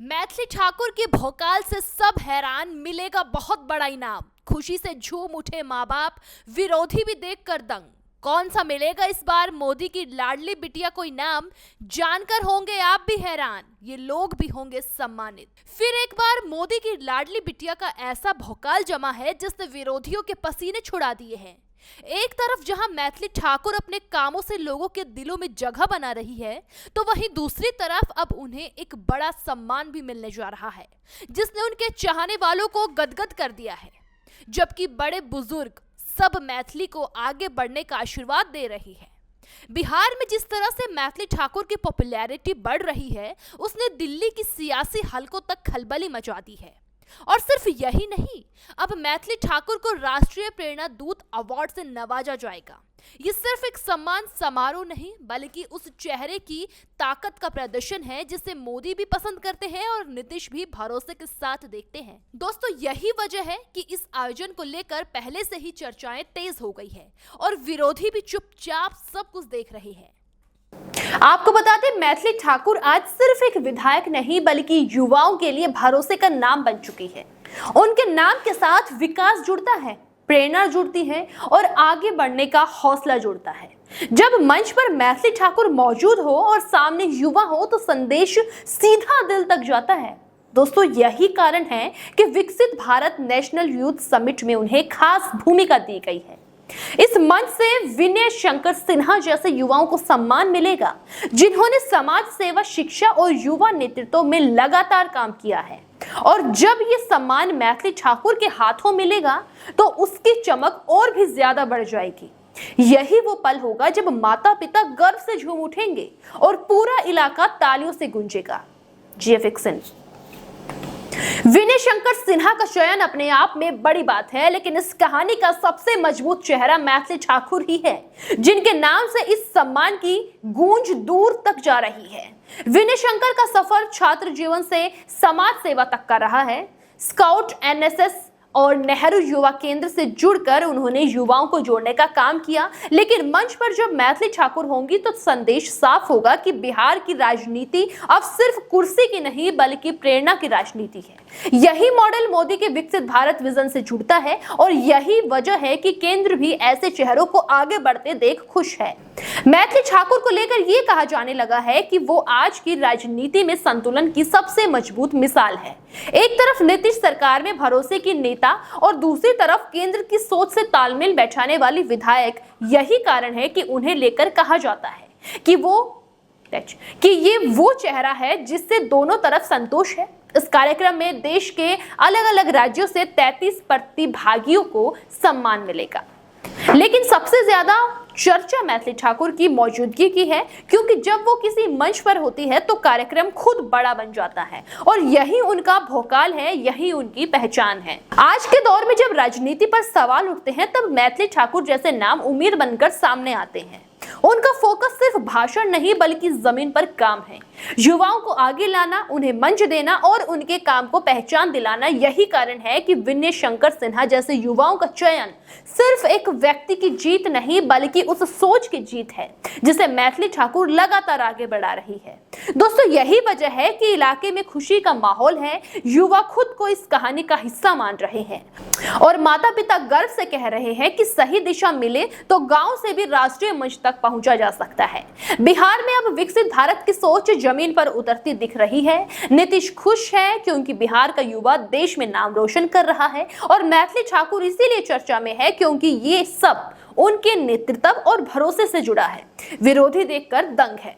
मैथिली ठाकुर की भोकाल से सब हैरान, मिलेगा बहुत बड़ा इनाम। खुशी से झूम उठे माँ बाप, विरोधी भी देखकर दंग। कौन सा मिलेगा इस बार मोदी की लाडली बिटिया को इनाम, जानकर होंगे आप भी हैरान, ये लोग भी होंगे सम्मानित। फिर एक बार मोदी की लाडली बिटिया का ऐसा भोकाल जमा है जिसने विरोधियों के पसीने छुड़ा दिए हैं। एक तरफ जहां मैथिली ठाकुर अपने कामों से लोगों के दिलों में जगह बना रही है, तो वहीं दूसरी तरफ अब उन्हें एक बड़ा सम्मान भी मिलने जा रहा है जिसने उनके चाहने वालों को गदगद कर दिया है। जबकि बड़े बुजुर्ग सब मैथिली को आगे बढ़ने का आशीर्वाद दे रही है। बिहार में जिस तरह से मैथिली ठाकुर की पॉपुलैरिटी बढ़ रही है, उसने दिल्ली की सियासी हलकों तक खलबली मचा दी है। और सिर्फ यही नहीं, अब मैथिली ठाकुर को राष्ट्रीय प्रेरणा दूत अवार्ड से नवाजा जाएगा। ये सिर्फ एक सम्मान समारोह नहीं, बल्कि उस चेहरे की ताकत का प्रदर्शन है जिसे मोदी भी पसंद करते हैं और नीतीश भी भरोसे के साथ देखते हैं। दोस्तों, यही वजह है कि इस आयोजन को लेकर पहले से ही चर्चाएं तेज हो गई है और विरोधी भी चुपचाप सब कुछ देख रहे हैं। आपको बता दें, मैथिली ठाकुर आज सिर्फ एक विधायक नहीं बल्कि युवाओं के लिए भरोसे का नाम बन चुकी है। उनके नाम के साथ विकास जुड़ता है, प्रेरणा जुड़ती है और आगे बढ़ने का हौसला जुड़ता है। जब मंच पर मैथिली ठाकुर मौजूद हो और सामने युवा हो तो संदेश सीधा दिल तक जाता है। दोस्तों, यही कारण है कि विकसित भारत नेशनल यूथ समिट में उन्हें खास भूमिका दी गई है। इस मंच से विनय शंकर सिन्हा जैसे युवाओं को सम्मान मिलेगा जिन्होंने समाज सेवा, शिक्षा और युवा नेतृत्व में लगातार काम किया है। और जब ये सम्मान मैथिली ठाकुर के हाथों मिलेगा तो उसकी चमक और भी ज्यादा बढ़ जाएगी। यही वो पल होगा जब माता पिता गर्व से झूम उठेंगे और पूरा इलाका तालियों से गूंजेगा। GFXN। विनय शंकर सिन्हा का चयन अपने आप में बड़ी बात है, लेकिन इस कहानी का सबसे मजबूत चेहरा मैथिली ठाकुर ही है, जिनके नाम से इस सम्मान की गूंज दूर तक जा रही है। विनय शंकर का सफर छात्र जीवन से समाज सेवा तक का रहा है। स्काउट, NSS और नेहरू युवा केंद्र से जुड़कर उन्होंने युवाओं को जोड़ने का काम किया। लेकिन मंच पर जब मैथिली ठाकुर होंगी तो संदेश साफ होगा कि बिहार की राजनीति अब सिर्फ कुर्सी की नहीं बल्कि प्रेरणा की राजनीति है। यही मॉडल मोदी के विकसित भारत विजन से जुड़ता है और यही वजह है कि केंद्र भी ऐसे चेहरों को आगे बढ़ते देख खुश है। मैथिली ठाकुर को लेकर यह कहा जाने लगा है कि वो आज की राजनीति में संतुलन की सबसे मजबूत मिसाल है। एक तरफ नीतीश सरकार में भरोसे की नेता और दूसरी तरफ केंद्र की सोच से तालमेल बैठाने वाली विधायक। यही कारण है कि उन्हें लेकर कहा जाता है कि ये वो चेहरा है जिससे दोनों तरफ संतोष है। इस कार्यक्रम में देश के अलग अलग राज्यों से 33 प्रतिभागियों को सम्मान मिलेगा, लेकिन सबसे ज्यादा चर्चा मैथिली ठाकुर की मौजूदगी की है, क्योंकि जब वो किसी मंच पर होती है तो कार्यक्रम खुद बड़ा बन जाता है और यही उनका भोकाल है, यही उनकी पहचान है। आज के दौर में जब राजनीति पर सवाल उठते हैं तब मैथिली ठाकुर जैसे नाम उम्मीद बनकर सामने आते हैं। उनका फोकस सिर्फ भाषण नहीं बल्कि जमीन पर काम है। युवाओं को आगे लाना, उन्हें मंच देना और उनके काम को पहचान दिलाना। यही कारण है कि विनय शंकर सिन्हा जैसे युवाओं का चयन सिर्फ एक व्यक्ति की जीत नहीं बल्कि उस सोच की जीत है जिसे मैथिली ठाकुर लगातार आगे बढ़ा रही है। दोस्तों, यही वजह है कि इलाके में खुशी का माहौल है। युवा खुद को इस कहानी का हिस्सा मान रहे हैं और माता पिता गर्व से कह रहे हैं कि सही दिशा मिले तो गांव से भी राष्ट्रीय मंच तक पहुंचा जा सकता है। बिहार में अब विकसित भारत की सोच जमीन पर उतरती दिख रही है। नीतीश खुश है क्योंकि बिहार का युवा देश में नाम रोशन कर रहा है और मैथिली ठाकुर इसीलिए चर्चा में है क्योंकि ये सब उनके नेतृत्व और भरोसे से जुड़ा है। विरोधी देखकर दंग है।